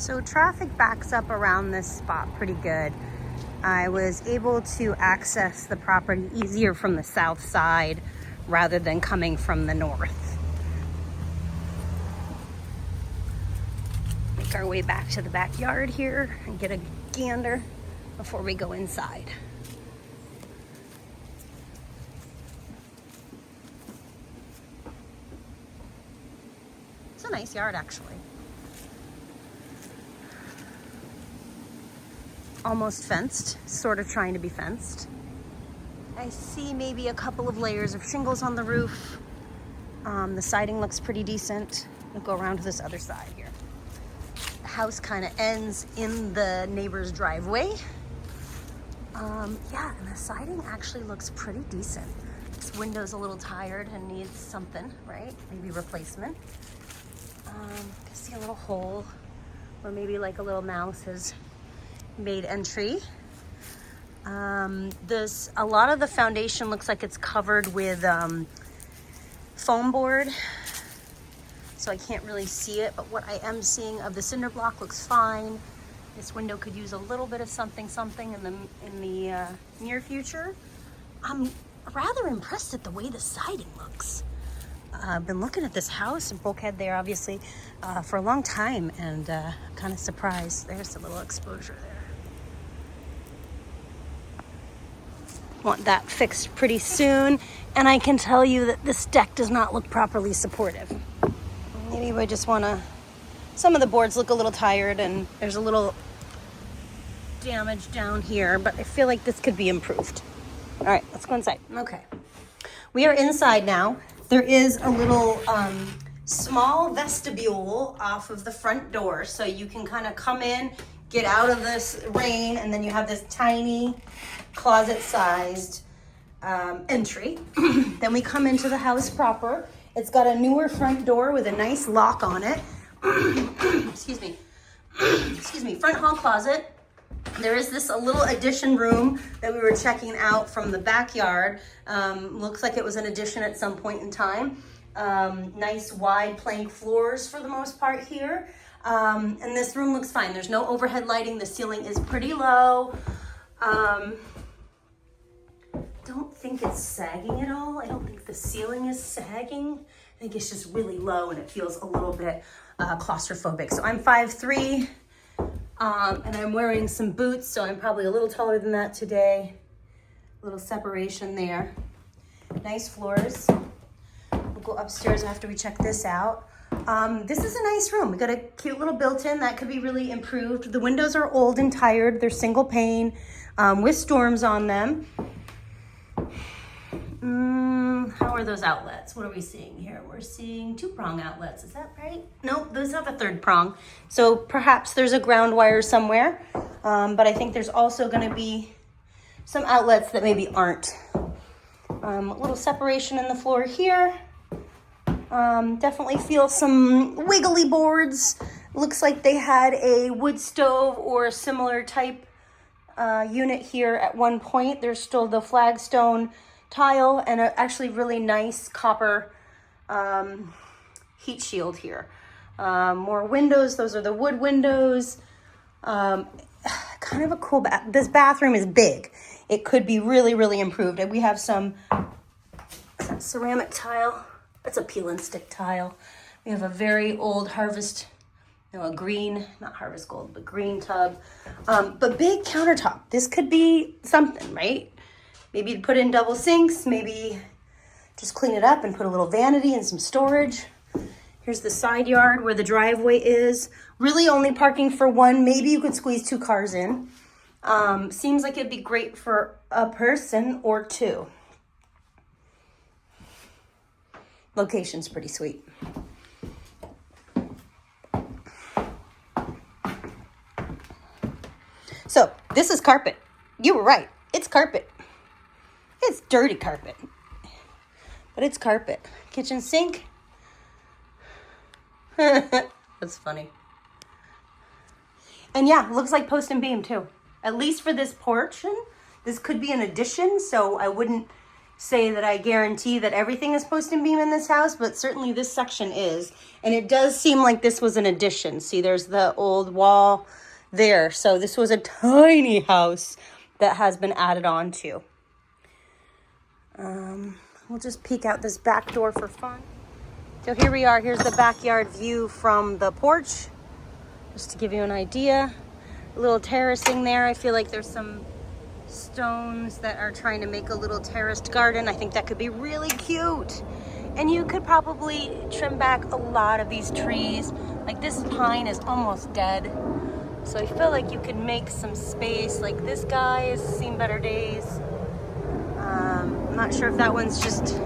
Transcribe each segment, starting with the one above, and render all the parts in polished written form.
So traffic backs up around this spot pretty good. I was able to access the property easier from the south side rather than coming from the north. Make our way back to the backyard here and get a gander before we go inside. It's a nice yard, actually. Almost fenced, sort of trying to be fenced. I see maybe a couple of layers of shingles on the roof. The siding looks pretty decent. We'll go around to this other side here. The house kind of ends in the neighbor's driveway. Yeah, and the siding actually looks pretty decent. This window's a little tired and needs something, right? Maybe replacement. I see a little hole where maybe like a little mouse has made entry. A lot of the foundation looks like it's covered with foam board, so I can't really see it, but what I am seeing of the cinder block looks fine. This window could use a little bit of something in the near future. I'm rather impressed at the way the siding looks. I've been looking at this house and bulkhead there, obviously, for a long time, and I'm kind of surprised. There's a little exposure there. Want that fixed pretty soon, and I can tell you that this deck does not look properly supportive. Maybe I just want to... Some of the boards look a little tired, and there's a little damage down here, but I feel like this could be improved. All right, let's go inside. Okay. We are inside now. There is a little small vestibule off of the front door, so you can kind of come in, get out of this rain, and then you have this tiny closet-sized entry. Then we come into the house proper. It's got a newer front door with a nice lock on it. Excuse me. Excuse me. Front hall closet. There is this a little addition room that we were checking out from the backyard. Looks like it was an addition at some point in time. Nice wide plank floors for the most part here. And this room looks fine. There's no overhead lighting. The ceiling is pretty low. Don't think it's sagging at all. I don't think the ceiling is sagging. I think it's just really low and it feels a little bit claustrophobic. So I'm 5'3", and I'm wearing some boots, so I'm probably a little taller than that today. A little separation there. Nice floors. We'll go upstairs after we check this out. This is a nice room. We got a cute little built-in that could be really improved. The windows are old and tired. They're single pane with storms on them. How are those outlets? What are we seeing here? We're seeing 2-prong outlets. Is that right? Nope, those have a 3rd prong. So perhaps there's a ground wire somewhere. But I think there's also going to be some outlets that maybe aren't. A little separation in the floor here. Definitely feel some wiggly boards. Looks like they had a wood stove or a similar type unit here at one point. There's still the flagstone tile and actually really nice copper heat shield here. More windows. Those are the wood windows. Kind of a cool this bathroom is big. It could be really, really improved. And we have some ceramic tile. That's a peel and stick tile. We have a very old a green, not harvest gold, but green tub. But big countertop. This could be something, right? Maybe put in double sinks, maybe just clean it up and put a little vanity and some storage. Here's the side yard where the driveway is. Really only parking for one. Maybe you could squeeze 2 cars in. Seems like it'd be great for a person or 2. Location's pretty sweet. So this is carpet. You were right. It's carpet. It's dirty carpet, but it's carpet. Kitchen sink. That's funny. And yeah, looks like post and beam too. At least for this portion. This could be an addition, so I wouldn't say that I guarantee that everything is post and beam in this house, but certainly this section is. And it does seem like this was an addition. See, there's the old wall there. So this was a tiny house that has been added on to. We'll just peek out this back door for fun. So here we are. Here's the backyard view from the porch, just to give you an idea. A little terracing there. I feel like there's some stones that are trying to make a little terraced garden. I think that could be really cute. And you could probably trim back a lot of these trees. Like this pine is almost dead. So I feel like you could make some space. Like this guy has seen better days. I'm not sure if that one's just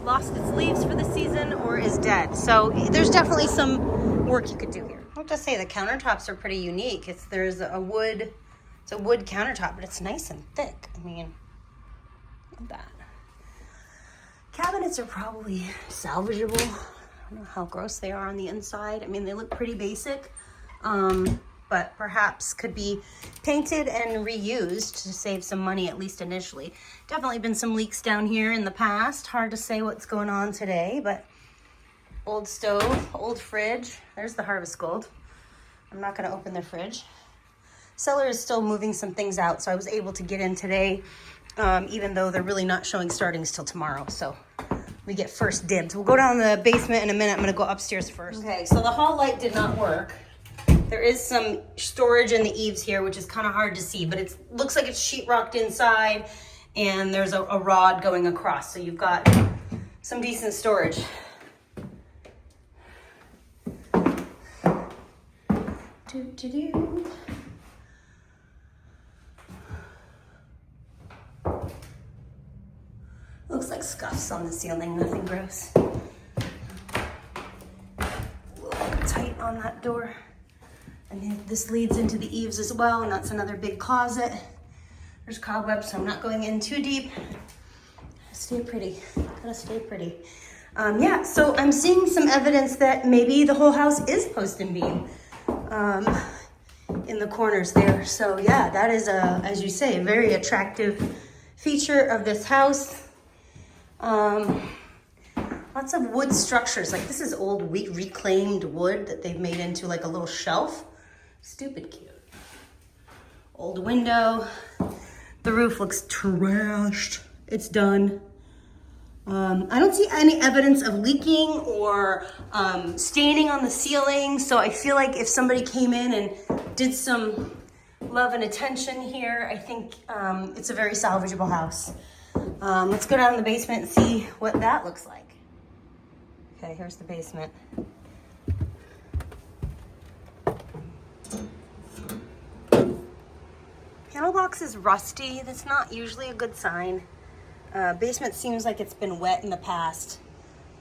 lost its leaves for the season or is dead. So there's definitely some work you could do here. I'll just say the countertops are pretty unique. It's a wood countertop, but it's nice and thick. I mean, look at that. Cabinets are probably salvageable. I don't know how gross they are on the inside. I mean, they look pretty basic, but perhaps could be painted and reused to save some money, at least initially. Definitely been some leaks down here in the past. Hard to say what's going on today, but old stove, old fridge. There's the Harvest Gold. I'm not going to open the fridge. Seller is still moving some things out, so I was able to get in today, even though they're really not showing startings till tomorrow. So we get first dibs. We'll go down the basement in a minute. I'm going to go upstairs first. Okay, so the hall light did not work. There is some storage in the eaves here, which is kind of hard to see, but it looks like it's sheetrocked inside, and there's a rod going across. So you've got some decent storage. Looks like scuffs on the ceiling, nothing gross. A little bit tight on that door. And this leads into the eaves as well, and that's another big closet. There's cobwebs, so I'm not going in too deep. Stay pretty, gotta stay pretty. Yeah, so I'm seeing some evidence that maybe the whole house is post and beam in the corners there. So yeah, that is as you say, a very attractive feature of this house. Lots of wood structures. Like this is old reclaimed wood that they've made into like a little shelf. Stupid cute. Old window. The roof looks trashed. It's done. I don't see any evidence of leaking or staining on the ceiling. So I feel like if somebody came in and did some love and attention here, I think it's a very salvageable house. Let's go down in the basement and see what that looks like. Okay, here's the basement. Panel box is rusty. That's not usually a good sign. Basement seems like it's been wet in the past,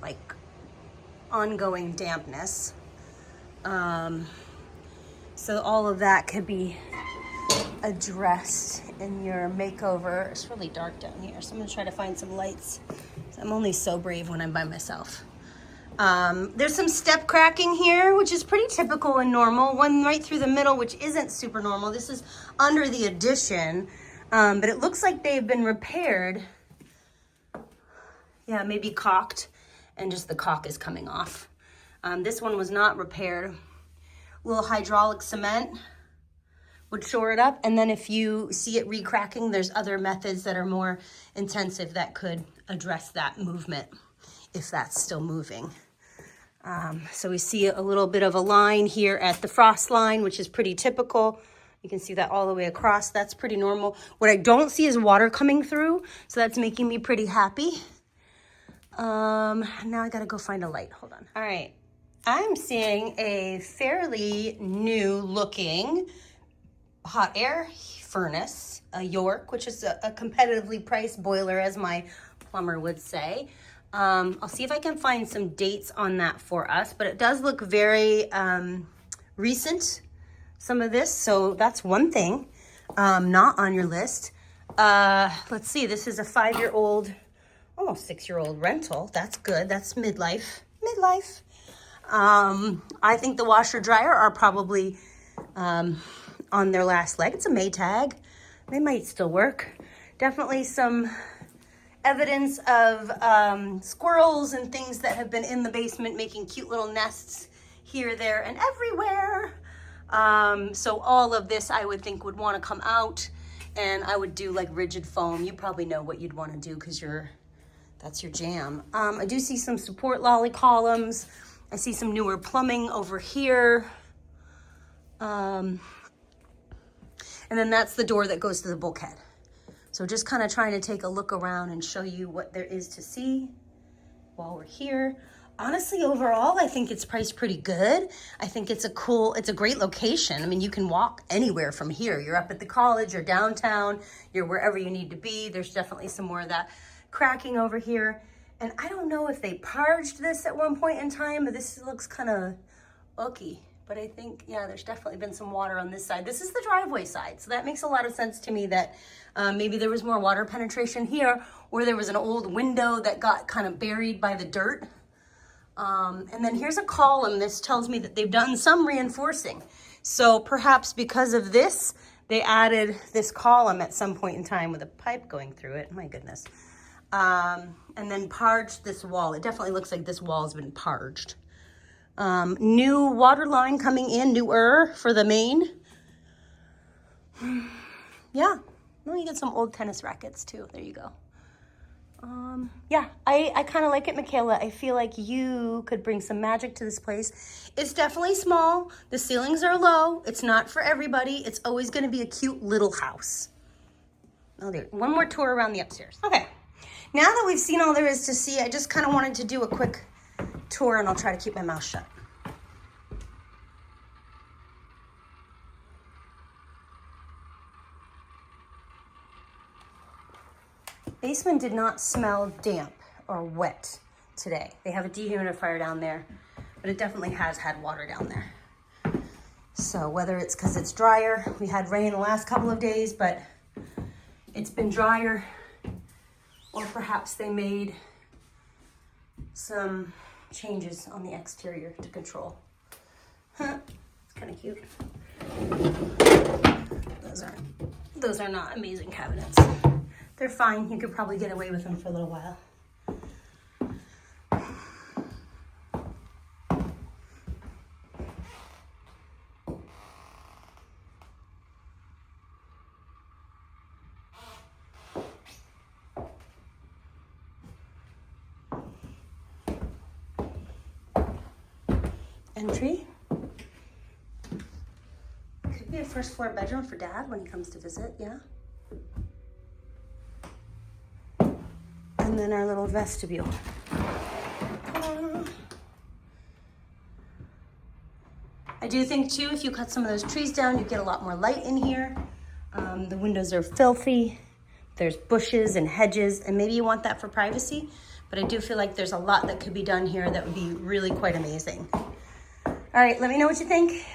like ongoing dampness. So all of that could be addressed in your makeover. It's really dark down here, so I'm gonna try to find some lights. I'm only so brave when I'm by myself. There's some step cracking here, which is pretty typical and normal. One right through the middle, which isn't super normal. This is under the addition, but it looks like they've been repaired. Yeah, maybe caulked, and just the caulk is coming off. This one was not repaired. A little hydraulic cement would shore it up, and then if you see it re-cracking, there's other methods that are more intensive that could address that movement, if that's still moving. So we see a little bit of a line here at the frost line, which is pretty typical. You can see that all the way across. That's pretty normal. What I don't see is water coming through, so that's making me pretty happy. Now I gotta go find a light. Hold on. All right. I'm seeing a fairly new looking hot air furnace, a York, which is a competitively priced boiler, as my plumber would say. I'll see if I can find some dates on that for us, but it does look very recent, some of this, so that's one thing not on your list. Let's see, this is a 5-year-old, almost 6-year-old rental. That's good. That's midlife. I think the washer dryer are probably on their last leg. It's a Maytag. They might still work. Definitely some evidence of squirrels and things that have been in the basement making cute little nests here, there, and everywhere. So all of this I would think would want to come out, and I would do like rigid foam. You probably know what you'd want to do because that's your jam. I do see some support lolly columns. I see some newer plumbing over here. And then that's the door that goes to the bulkhead. So just kind of trying to take a look around and show you what there is to see while we're here. Honestly, overall, I think it's priced pretty good. I think it's a great location. I mean, you can walk anywhere from here. You're up at the college, you're downtown, you're wherever you need to be. There's definitely some more of that cracking over here. And I don't know if they parged this at one point in time, but this looks kind of ooky. But I think, yeah, there's definitely been some water on this side. This is the driveway side, so that makes a lot of sense to me that maybe there was more water penetration here, or there was an old window that got kind of buried by the dirt. And then here's a column. This tells me that they've done some reinforcing. So perhaps because of this, they added this column at some point in time with a pipe going through it. My goodness. And then parged this wall. It definitely looks like this wall has been parged. New water line coming in, newer for the main. Yeah, well, you get some old tennis rackets too. There you go. Yeah, I kind of like it, Michaela. I feel like you could bring some magic to this place. It's definitely small. The ceilings are low. It's not for everybody. It's always going to be a cute little house. Oh, there. One more tour around the upstairs. Okay. Now that we've seen all there is to see, I just kind of wanted to do a quick tour, and I'll try to keep my mouth shut. Basement did not smell damp or wet today. They have a dehumidifier down there, but it definitely has had water down there. So whether it's because it's drier, we had rain the last couple of days, but it's been drier, or perhaps they made some changes on the exterior to control. Huh, it's kind of cute. Those are not amazing cabinets. They're fine. You could probably get away with them for a little while. Entry. Could be a first floor bedroom for Dad when he comes to visit, yeah? And then our little vestibule. I do think too, if you cut some of those trees down, you get a lot more light in here. The windows are filthy. There's bushes and hedges, and maybe you want that for privacy, but I do feel like there's a lot that could be done here that would be really quite amazing. All right, let me know what you think.